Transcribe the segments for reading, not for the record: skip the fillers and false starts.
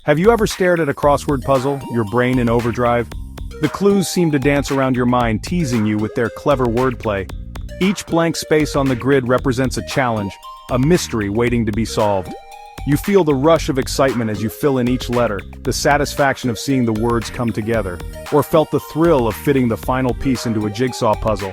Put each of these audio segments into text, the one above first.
Have you ever stared at a crossword puzzle, your brain in overdrive? The clues seem to dance around your mind, teasing you with their clever wordplay. Each blank space on the grid represents a challenge, a mystery waiting to be solved. You feel the rush of excitement as you fill in each letter, the satisfaction of seeing the words come together, or felt the thrill of fitting the final piece into a jigsaw puzzle.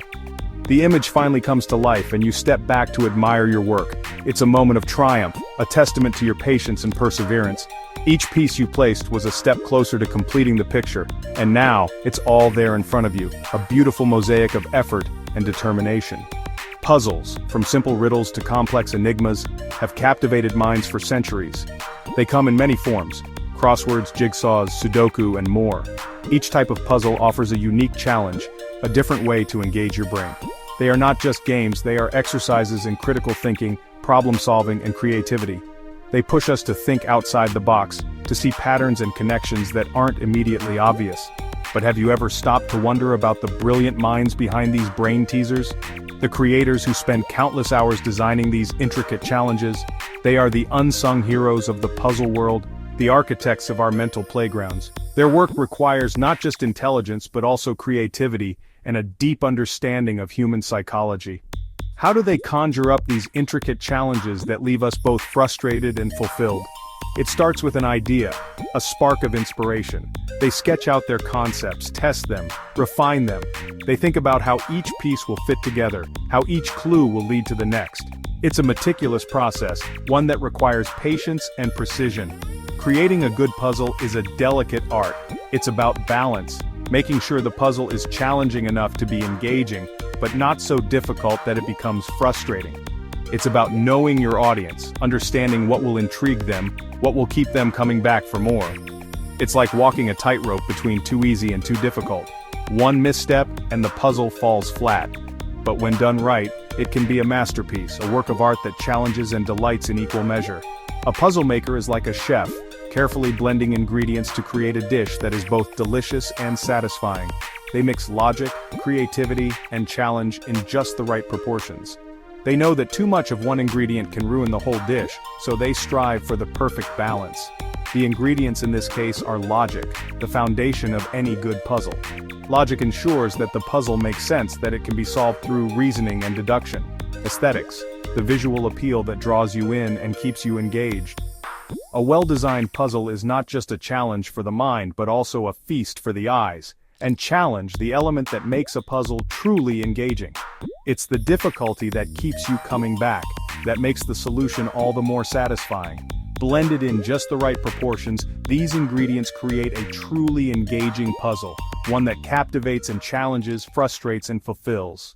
The image finally comes to life and you step back to admire your work. It's a moment of triumph, a testament to your patience and perseverance. Each piece you placed was a step closer to completing the picture, and now, it's all there in front of you, a beautiful mosaic of effort and determination. Puzzles, from simple riddles to complex enigmas, have captivated minds for centuries. They come in many forms: crosswords, jigsaws, Sudoku, and more. Each type of puzzle offers a unique challenge, a different way to engage your brain. They are not just games, they are exercises in critical thinking, problem-solving, and creativity. They push us to think outside the box, to see patterns and connections that aren't immediately obvious. But have you ever stopped to wonder about the brilliant minds behind these brain teasers? The creators who spend countless hours designing these intricate challenges, they are the unsung heroes of the puzzle world, the architects of our mental playgrounds. Their work requires not just intelligence but also creativity and a deep understanding of human psychology. How do they conjure up these intricate challenges that leave us both frustrated and fulfilled? It starts with an idea, a spark of inspiration. They sketch out their concepts, test them, refine them. They think about how each piece will fit together, how each clue will lead to the next. It's a meticulous process, one that requires patience and precision. Creating a good puzzle is a delicate art. It's about balance, making sure the puzzle is challenging enough to be engaging, but not so difficult that it becomes frustrating. It's about knowing your audience, understanding what will intrigue them, what will keep them coming back for more. It's like walking a tightrope between too easy and too difficult. One misstep, and the puzzle falls flat. But when done right, it can be a masterpiece, a work of art that challenges and delights in equal measure. A puzzle maker is like a chef, carefully blending ingredients to create a dish that is both delicious and satisfying. They mix logic, creativity, and challenge in just the right proportions. They know that too much of one ingredient can ruin the whole dish, so they strive for the perfect balance. The ingredients in this case are logic, the foundation of any good puzzle. Logic ensures that the puzzle makes sense, that it can be solved through reasoning and deduction. Aesthetics, the visual appeal that draws you in and keeps you engaged. A well-designed puzzle is not just a challenge for the mind but also a feast for the eyes. And challenge, the element that makes a puzzle truly engaging. It's the difficulty that keeps you coming back, that makes the solution all the more satisfying. Blended in just the right proportions, these ingredients create a truly engaging puzzle, one that captivates and challenges, frustrates and fulfills.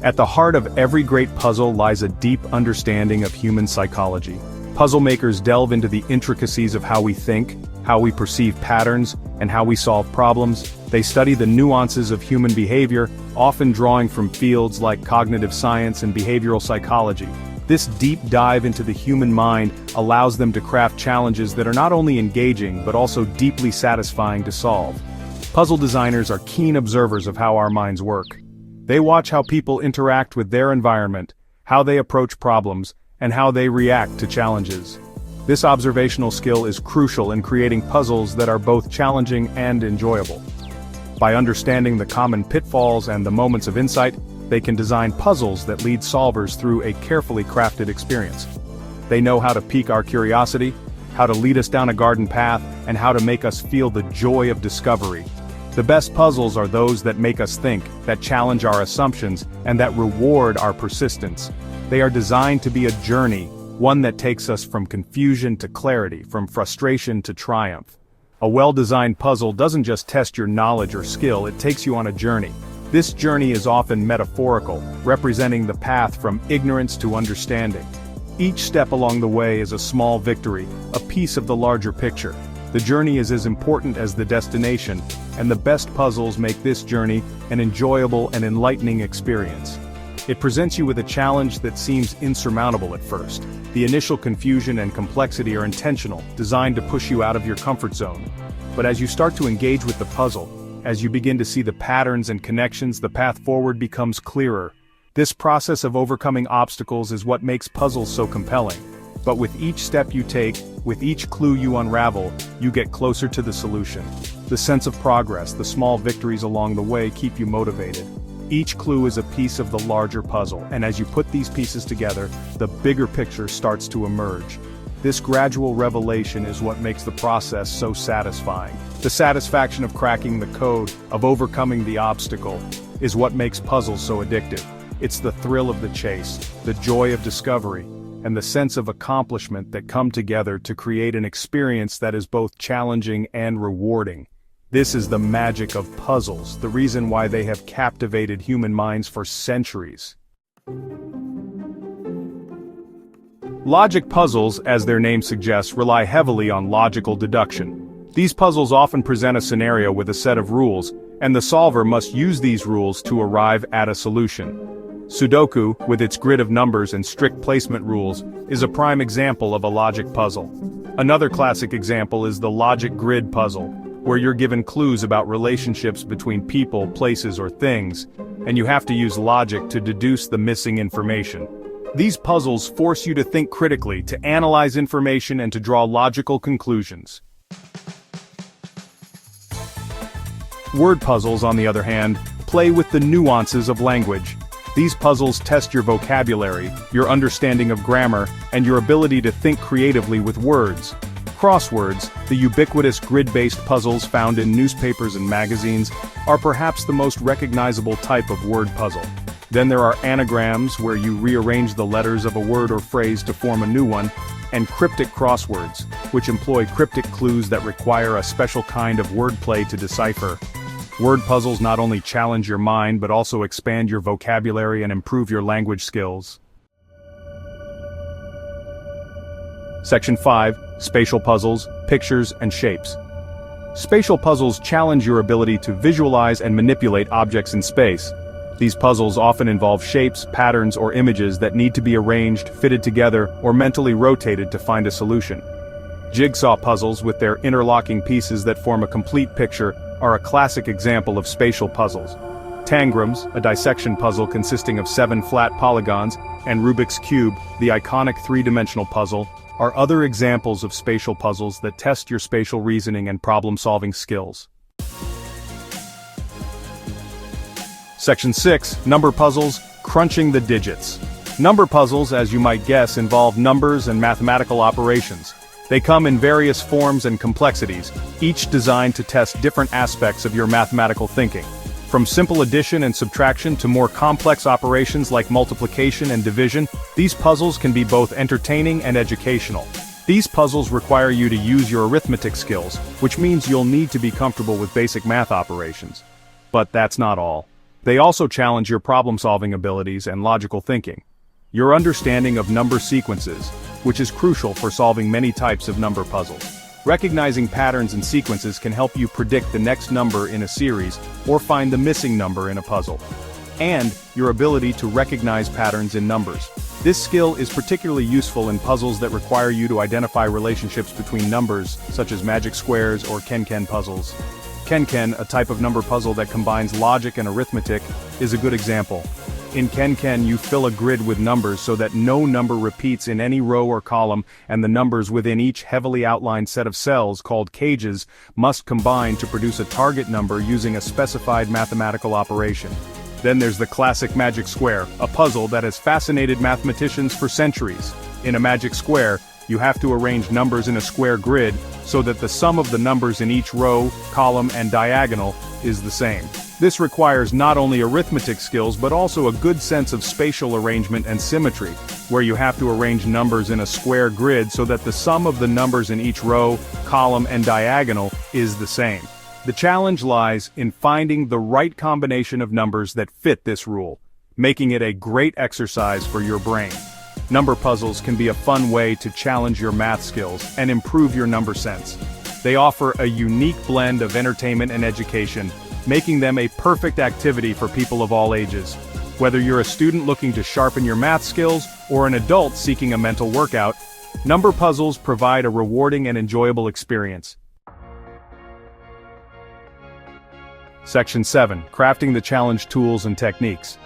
At the heart of every great puzzle lies a deep understanding of human psychology. Puzzle makers delve into the intricacies of how we think, how we perceive patterns, and how we solve problems. They study the nuances of human behavior, often drawing from fields like cognitive science and behavioral psychology. This deep dive into the human mind allows them to craft challenges that are not only engaging but also deeply satisfying to solve. Puzzle designers are keen observers of how our minds work. They watch how people interact with their environment, how they approach problems, and how they react to challenges. This observational skill is crucial in creating puzzles that are both challenging and enjoyable. By understanding the common pitfalls and the moments of insight, they can design puzzles that lead solvers through a carefully crafted experience. They know how to pique our curiosity, how to lead us down a garden path, and how to make us feel the joy of discovery. The best puzzles are those that make us think, that challenge our assumptions, and that reward our persistence. They are designed to be a journey, one that takes us from confusion to clarity, from frustration to triumph. A well-designed puzzle doesn't just test your knowledge or skill, it takes you on a journey. This journey is often metaphorical, representing the path from ignorance to understanding. Each step along the way is a small victory, a piece of the larger picture. The journey is as important as the destination, and the best puzzles make this journey an enjoyable and enlightening experience. It presents you with a challenge that seems insurmountable at first. The initial confusion and complexity are intentional, designed to push you out of your comfort zone. But as you start to engage with the puzzle, as you begin to see the patterns and connections, the path forward becomes clearer. This process of overcoming obstacles is what makes puzzles so compelling. But with each step you take, with each clue you unravel, you get closer to the solution. The sense of progress, the small victories along the way keep you motivated. Each clue is a piece of the larger puzzle, and as you put these pieces together, the bigger picture starts to emerge. This gradual revelation is what makes the process so satisfying. The satisfaction of cracking the code, of overcoming the obstacle, is what makes puzzles so addictive. It's the thrill of the chase, the joy of discovery, and the sense of accomplishment that come together to create an experience that is both challenging and rewarding. This is the magic of puzzles, the reason why they have captivated human minds for centuries. Logic puzzles, as their name suggests, rely heavily on logical deduction. These puzzles often present a scenario with a set of rules, and the solver must use these rules to arrive at a solution. Sudoku, with its grid of numbers and strict placement rules, is a prime example of a logic puzzle. Another classic example is the logic grid puzzle, where you're given clues about relationships between people, places, or things, and you have to use logic to deduce the missing information. These puzzles force you to think critically, to analyze information, and to draw logical conclusions. Word puzzles, on the other hand, play with the nuances of language. These puzzles test your vocabulary, your understanding of grammar, and your ability to think creatively with words. Crosswords, the ubiquitous grid-based puzzles found in newspapers and magazines, are perhaps the most recognizable type of word puzzle. Then there are anagrams, where you rearrange the letters of a word or phrase to form a new one, and cryptic crosswords, which employ cryptic clues that require a special kind of wordplay to decipher. Word puzzles not only challenge your mind but also expand your vocabulary and improve your language skills. Section 5. Spatial puzzles, pictures, and shapes. Spatial puzzles challenge your ability to visualize and manipulate objects in space. These puzzles often involve shapes, patterns, or images that need to be arranged, fitted together, or mentally rotated to find a solution. Jigsaw puzzles, with their interlocking pieces that form a complete picture, are a classic example of spatial puzzles. Tangrams, a dissection puzzle consisting of 7 flat polygons, and Rubik's Cube, the iconic 3-dimensional puzzle, are other examples of spatial puzzles that test your spatial reasoning and problem-solving skills. Section 6. Number puzzles, crunching the digits. Number puzzles, as you might guess, involve numbers and mathematical operations. They come in various forms and complexities, each designed to test different aspects of your mathematical thinking. From simple addition and subtraction to more complex operations like multiplication and division, these puzzles can be both entertaining and educational. These puzzles require you to use your arithmetic skills, which means you'll need to be comfortable with basic math operations. But that's not all. They also challenge your problem-solving abilities and logical thinking. Your understanding of number sequences, which is crucial for solving many types of number puzzles. Recognizing patterns and sequences can help you predict the next number in a series or find the missing number in a puzzle. And your ability to recognize patterns in numbers. This skill is particularly useful in puzzles that require you to identify relationships between numbers, such as magic squares or Ken-Ken puzzles. Ken-Ken, a type of number puzzle that combines logic and arithmetic, is a good example. In Ken-Ken, you fill a grid with numbers so that no number repeats in any row or column, and the numbers within each heavily outlined set of cells, called cages, must combine to produce a target number using a specified mathematical operation. Then there's the classic magic square, a puzzle that has fascinated mathematicians for centuries. In a magic square, you have to arrange numbers in a square grid so that the sum of the numbers in each row, column, and diagonal is the same. This requires not only arithmetic skills but also a good sense of spatial arrangement and symmetry, where you have to arrange numbers in a square grid so that the sum of the numbers in each row, column, and diagonal is the same. The challenge lies in finding the right combination of numbers that fit this rule, making it a great exercise for your brain. Number puzzles can be a fun way to challenge your math skills and improve your number sense. They offer a unique blend of entertainment and education, making them a perfect activity for people of all ages. Whether you're a student looking to sharpen your math skills or an adult seeking a mental workout, number puzzles provide a rewarding and enjoyable experience. Section 7. Crafting the challenge tools and techniques.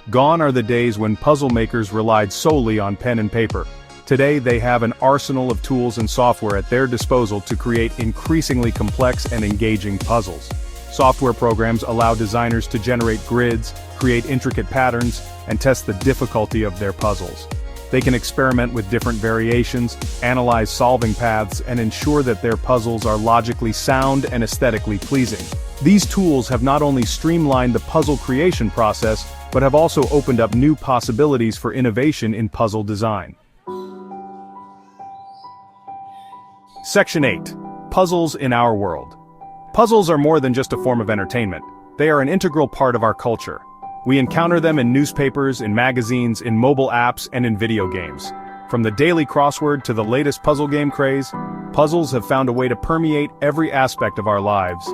Gone are the days when puzzle makers relied solely on pen and paper. Today they have an arsenal of tools and software at their disposal to create increasingly complex and engaging puzzles. Software programs allow designers to generate grids, create intricate patterns, and test the difficulty of their puzzles. They can experiment with different variations, analyze solving paths, and ensure that their puzzles are logically sound and aesthetically pleasing. These tools have not only streamlined the puzzle creation process, but have also opened up new possibilities for innovation in puzzle design. Section 8. Puzzles in our world. Puzzles are more than just a form of entertainment. They are an integral part of our culture. We encounter them in newspapers, in magazines, in mobile apps, and in video games. From the daily crossword to the latest puzzle game craze, puzzles have found a way to permeate every aspect of our lives.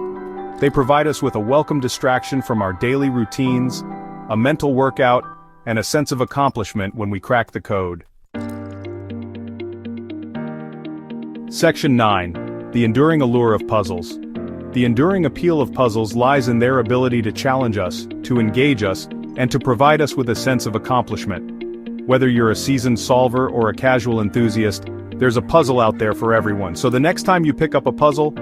They provide us with a welcome distraction from our daily routines, a mental workout, and a sense of accomplishment when we crack the code. Section 9. The enduring allure of puzzles. The enduring appeal of puzzles lies in their ability to challenge us, to engage us, and to provide us with a sense of accomplishment. Whether you're a seasoned solver or a casual enthusiast, there's a puzzle out there for everyone. So the next time you pick up a puzzle,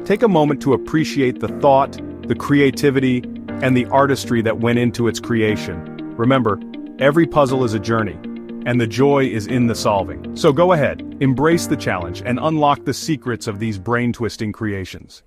take a moment to appreciate the thought, the creativity, and the artistry that went into its creation. Remember, every puzzle is a journey, and the joy is in the solving. So go ahead, embrace the challenge, and unlock the secrets of these brain-twisting creations.